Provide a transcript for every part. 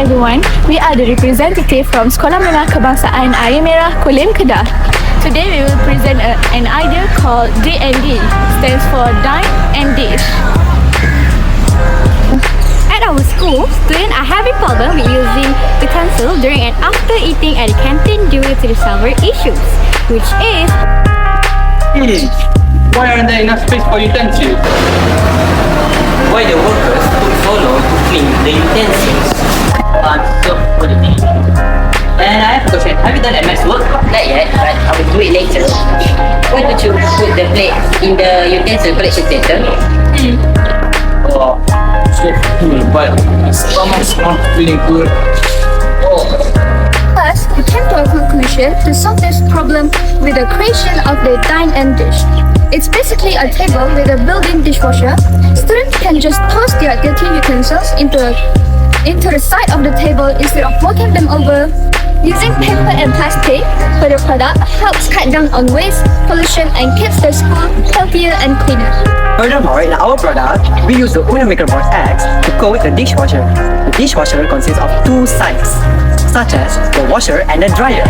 everyone, we are the representative from Sekolah Menengah Kebangsaan Air Merah, Kulim, Kedah. Today we will present an idea called D&D, stands for Dine and Dish. At our school, students are having problem with using utensils during and after eating at the canteen due to the several issues, which is Why aren't there enough space for utensils? Why the workers took so long to clean the utensils? So for the thing. And I have a question. Have you done that maths work? Not yet, but I will do it later. Why don't you put the plate in the utensil collection center? Oh, so cool, but someone's not feeling good. Thus, we came to a conclusion to solve this problem with the creation of the Dine and Dish. It's basically a table with a built-in dishwasher. Students can just toss their dirty utensils into the side of the table instead of walking them over. Using paper and plastic for the product helps cut down on waste, pollution, and keeps the school healthier and cleaner. Furthermore, in our product, we use the Uno Microboard X to coat the dishwasher. The dishwasher consists of two sides, such as the washer and the dryer.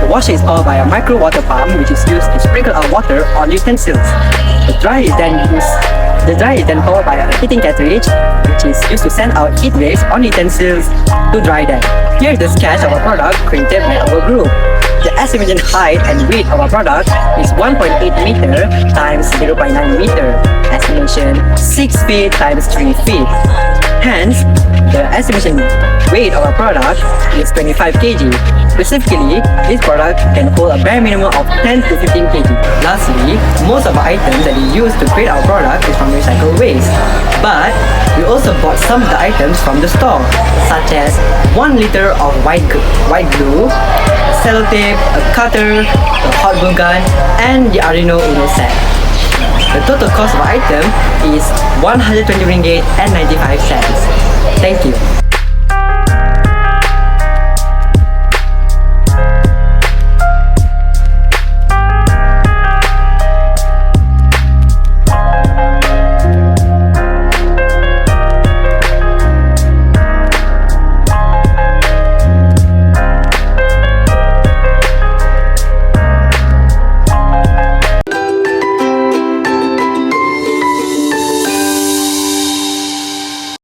The washer is powered by a micro water pump which is used to sprinkle out water on utensils. The dryer is then powered by a heating cartridge which is used to send out heat waves on utensils to dry them. Here is the sketch of our product created by our group. The estimated height and width of our product is 1.8 meter times 0.9 meter. Estimation 6 feet times 3 feet. Hence, the estimation weight of our product is 25 kg. Specifically, this product can hold a bare minimum of 10 to 15 kg. Lastly, most of the items that we use to create our product is from recycled waste. But we also bought some of the items from the store, such as 1 liter of white glue, sellotape, a cutter, a hot glue gun, and the Arduino Uno set. The total cost of the item is 120 ringgit and 95 cents. Thank you.